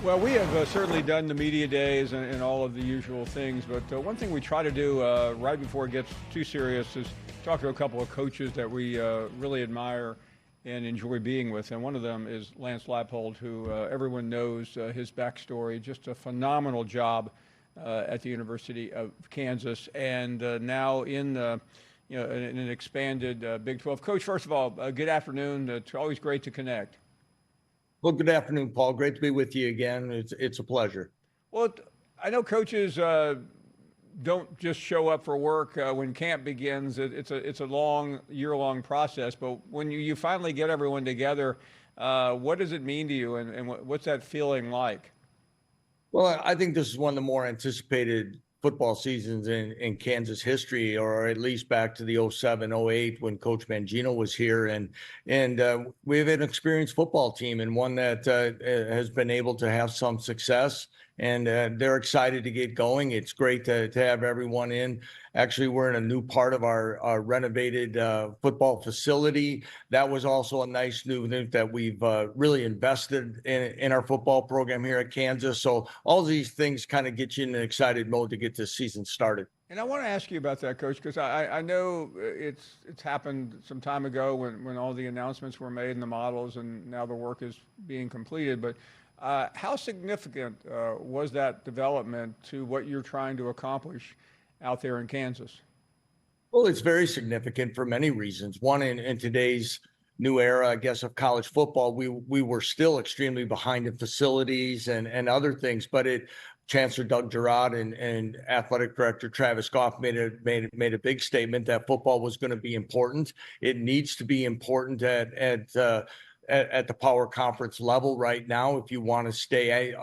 Well, we have certainly done the media days and all of the usual things, but one thing we try to do right before it gets too serious is talk to a couple of coaches that we really admire and enjoy being with. And one of them is Lance Leipold, who everyone knows his backstory, just a phenomenal job at the University of Kansas, and now in an expanded Big 12. Coach, first of all, good afternoon. It's always great to connect. Well, good afternoon, Paul. Great to be with you again. It's a pleasure. Well, I know coaches don't just show up for work when camp begins. It's a long, year-long process. But when you finally get everyone together, what does it mean to you, and what's that feeling like? Well, I think this is one of the more anticipated football seasons in Kansas history, or at least back to the 07, 08 when Coach Mangino was here. And we have an experienced football team and one that has been able to have some success. And they're excited to get going. It's great to have everyone in. Actually, we're in a new part of our renovated football facility. That was also a nice new thing that we've really invested in our football program here at Kansas. So all these things kind of get you in an excited mode to get this season started. And I want to ask you about that, Coach, because I know it's happened some time ago when all the announcements were made and the models, and now the work is being completed. But how significant was that development to what you're trying to accomplish out there in Kansas? Well, it's very significant for many reasons. One, in today's new era, I guess, of college football, we were still extremely behind in facilities and other things. But Chancellor Doug Girard and Athletic Director Travis Goff made a big statement that football was going to be important. It needs to be important at the power conference level right now if you want to stay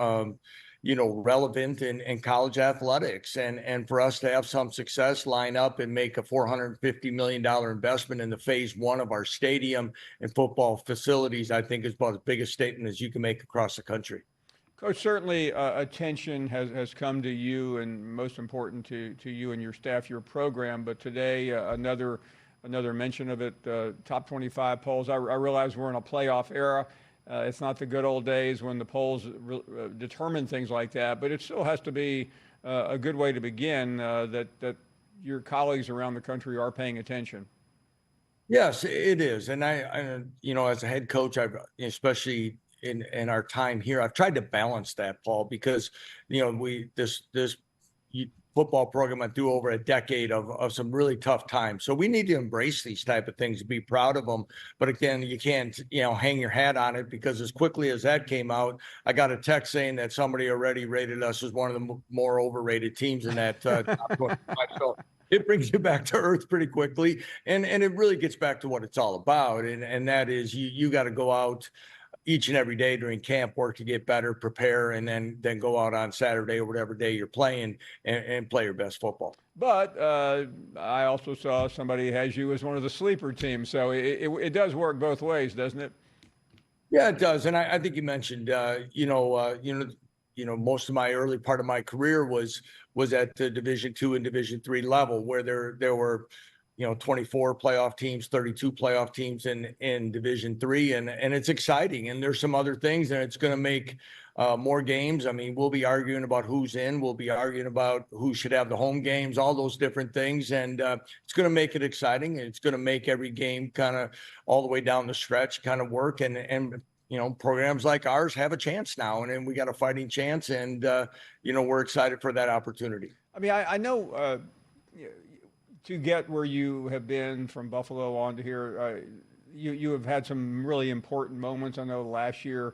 relevant in college athletics, and for us to have some success, line up and make a $450 million investment in the phase one of our stadium and football facilities, I think is about as big a statement as you can make across the country. Coach, certainly attention has come to you, and most important to you and your staff, your program. But today, another mention of it, top 25 polls. I realize we're in a playoff era. It's not the good old days when the polls determine things like that, but it still has to be a good way to begin that your colleagues around the country are paying attention. Yes, it is. And I as a head coach, I've especially in our time here, I've tried to balance that, Paul, because this football program went through over a decade of some really tough times. So we need to embrace these type of things, be proud of them. But again, you can't, hang your hat on it, because as quickly as that came out, I got a text saying that somebody already rated us as one of the more overrated teams in that top 25. So it brings you back to earth pretty quickly. And it really gets back to what it's all about. And that is you got to go out each and every day during camp, work to get better, prepare, and then go out on Saturday or whatever day you're playing and play your best football. But I also saw somebody has you as one of the sleeper teams, so it does work both ways, doesn't it? Yeah, it does. And I think you mentioned, most of my early part of my career was at the Division II and Division III level, where there were 24 playoff teams, 32 playoff teams in Division III, and it's exciting. And there's some other things, and it's going to make more games. I mean, we'll be arguing about who's in. We'll be arguing about who should have the home games, all those different things. And it's going to make it exciting. And it's going to make every game kind of all the way down the stretch kind of work. And programs like ours have a chance now, and we got a fighting chance. And, we're excited for that opportunity. I mean, I know to get where you have been from Buffalo on to here, you have had some really important moments. I know last year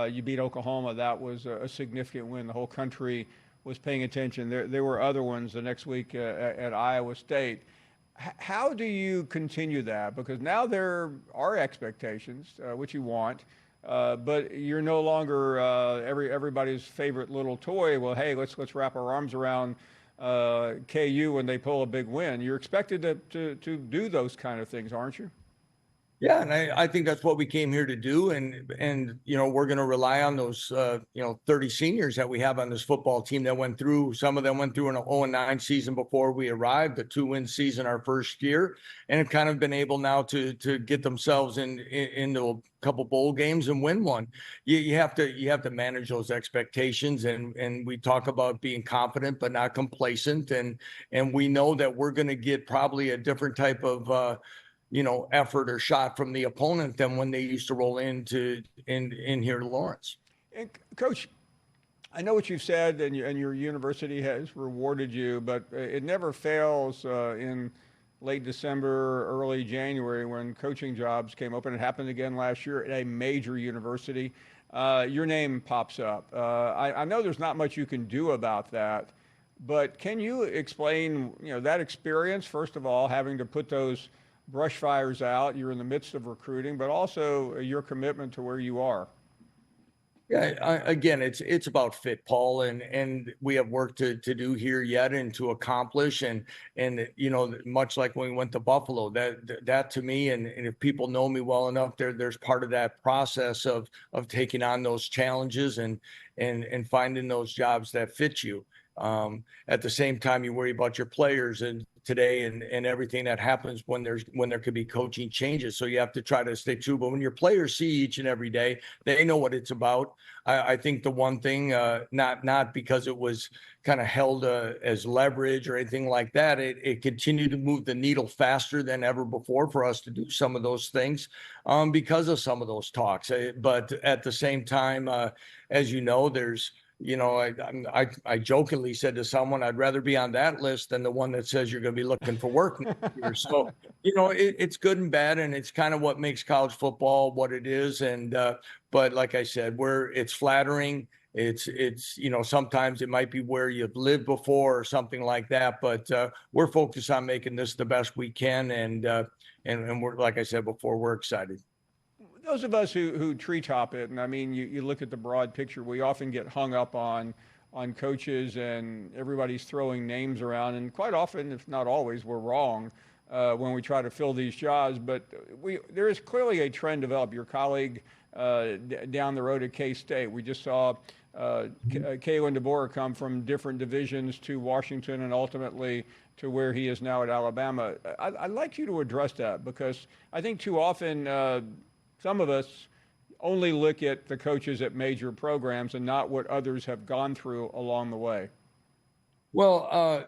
you beat Oklahoma. That was a significant win. The whole country was paying attention. There were other ones the next week at Iowa State. How do you continue that? Because now there are expectations, which you want, but you're no longer everybody's favorite little toy. Well, hey, let's wrap our arms around KU when they pull a big win. You're expected to do those kind of things, aren't you? Yeah, and I think that's what we came here to do, and we're going to rely on those 30 seniors that we have on this football team that went through. Some of them went through an 0-9 season before we arrived, a 2-win season our first year, and have kind of been able now to get themselves into a couple bowl games and win one. You have to manage those expectations, and we talk about being confident but not complacent, and we know that we're going to get probably a different type of effort or shot from the opponent than when they used to roll in here to Lawrence. And Coach, I know what you've said, and your university has rewarded you, but it never fails in late December, early January when coaching jobs came open. It happened again last year at a major university. Your name pops up. I know there's not much you can do about that, but can you explain, that experience, first of all, having to put those brush fires out, you're in the midst of recruiting, but also your commitment to where you are? Yeah, again, it's about fit, Paul, and we have work to do here yet and to accomplish, and much like when we went to Buffalo, that to me, and if people know me well enough, there's part of that process of taking on those challenges and finding those jobs that fit you. At the same time, you worry about your players and today and everything that happens when there could be coaching changes. So you have to try to stay true. But when your players see each and every day, they know what it's about. I think the one thing, not because it was kind of held as leverage or anything like that, it continued to move the needle faster than ever before for us to do some of those things because of some of those talks. But at the same time, as you know, there's I jokingly said to someone, I'd rather be on that list than the one that says you're going to be looking for work next year. So, it's good and bad, and it's kind of what makes college football what it is. And but like I said, it's flattering. It's sometimes it might be where you've lived before or something like that. But we're focused on making this the best we can, and we're, like I said before, we're excited. Those of us who treetop it, and I mean, you look at the broad picture, we often get hung up on coaches and everybody's throwing names around, and quite often, if not always, we're wrong when we try to fill these jobs. But there is clearly a trend developed. Your colleague down the road at K-State, we just saw Kalen DeBoer come from different divisions to Washington and ultimately to where he is now at Alabama. I'd like you to address that, because I think too often some of us only look at the coaches at major programs and not what others have gone through along the way. Well,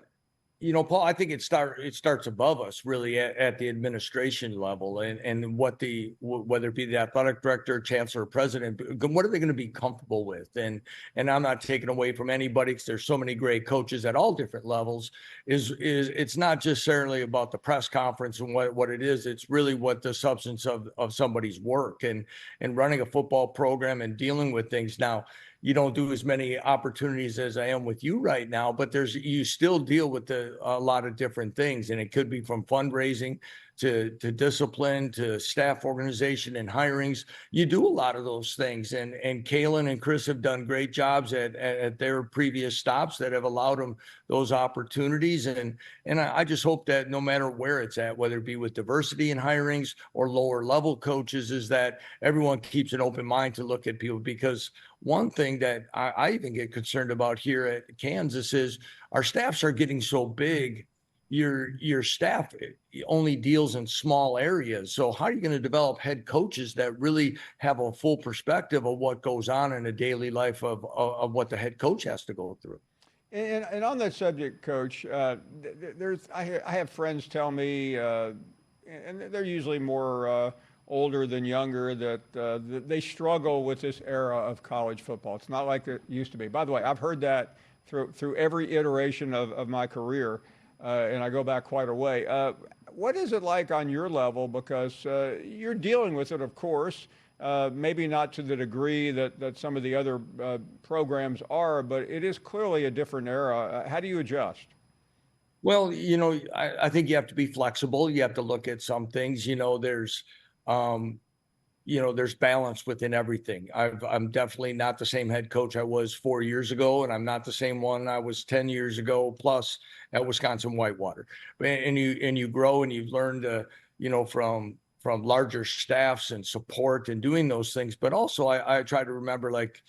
Paul, I think it starts above us really at the administration level, and whether it be the athletic director, chancellor, or president, what are they going to be comfortable with? And I'm not taking away from anybody, because there's so many great coaches at all different levels. It's not just necessarily about the press conference and what it is. It's really what the substance of somebody's work and running a football program and dealing with things. Now, you don't do as many opportunities as I am with you right now, but you still deal with a lot of different things, and it could be from fundraising to discipline to staff organization and hirings. You do a lot of those things, and Kalen and Chris have done great jobs at their previous stops that have allowed them those opportunities. And I just hope that no matter where it's at, whether it be with diversity in hirings or lower level coaches, is that everyone keeps an open mind to look at people. Because one thing that I even get concerned about here at Kansas is our staffs are getting so big. Your staff only deals in small areas. So how are you going to develop head coaches that really have a full perspective of what goes on in a daily life of what the head coach has to go through? And on that subject, Coach, I have friends tell me, and they're usually more older than younger, that they struggle with this era of college football. It's not like it used to be. By the way, I've heard that through every iteration of my career. And I go back quite a way. What is it like on your level? Because you're dealing with it, of course, maybe not to the degree that some of the other programs are, but it is clearly a different era. How do you adjust? Well, I think you have to be flexible. You have to look at some things. There's balance within everything. I'm definitely not the same head coach I was 4 years ago, and I'm not the same one I was 10 years ago plus at Wisconsin Whitewater. And you grow and you've learned from larger staffs and support and doing those things. But also I try to remember, like,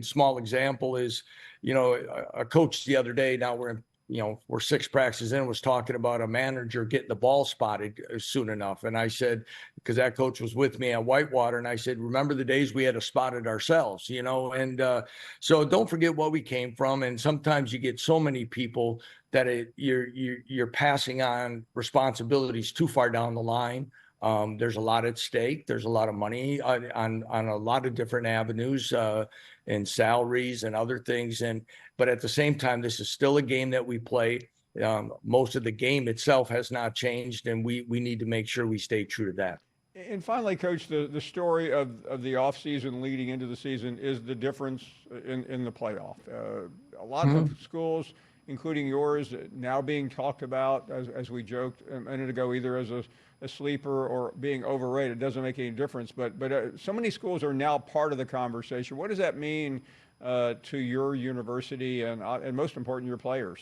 small example is, a coach the other day, now we're 6 practices in, was talking about a manager getting the ball spotted soon enough. And I said, because that coach was with me at Whitewater, and I said, remember the days we had to spot it ourselves, and so don't forget what we came from. And sometimes you get so many people that you're passing on responsibilities too far down the line. There's a lot at stake. There's a lot of money on a lot of different avenues, and salaries and other things. But at the same time, this is still a game that we play. Most of the game itself has not changed, and we need to make sure we stay true to that. And finally, Coach, the story of the offseason leading into the season is the difference in the playoff. A lot of schools, including yours, now being talked about, as we joked a minute ago, either as a sleeper or being overrated. It doesn't make any difference. But so many schools are now part of the conversation. What does that mean to your university and most important, your players?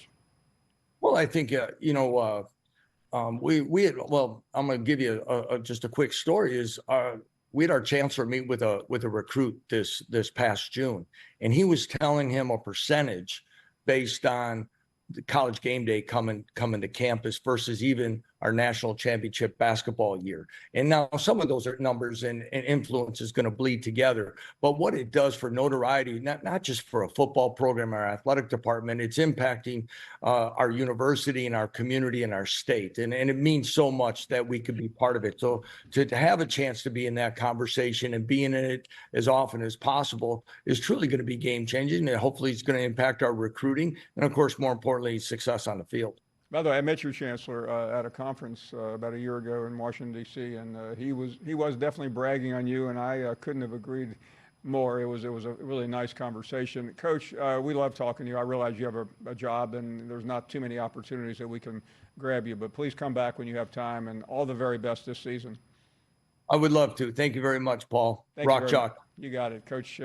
Well, I think we had, well, I'm going to give you just a quick story. Is we had our chancellor meet with a recruit this past June, and he was telling him a percentage based on the college game day coming to campus versus even our national championship basketball year. And now some of those are numbers and influence is going to bleed together. But what it does for notoriety, not just for a football program or our athletic department, it's impacting our university and our community and our state. And it means so much that we could be part of it. So to have a chance to be in that conversation and being in it as often as possible is truly going to be game changing. And hopefully it's going to impact our recruiting. And of course, more importantly, success on the field. By the way, I met your chancellor at a conference about a year ago in Washington, D.C., and he was definitely bragging on you, and I couldn't have agreed more. It was a really nice conversation. Coach, we love talking to you. I realize you have a job, and there's not too many opportunities that we can grab you, but please come back when you have time, and all the very best this season. I would love to. Thank you very much, Paul. Thank Rock Chalk. You got it. Coach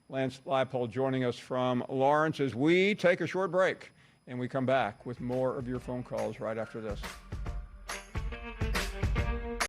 Lance Leipold joining us from Lawrence as we take a short break. And we come back with more of your phone calls right after this.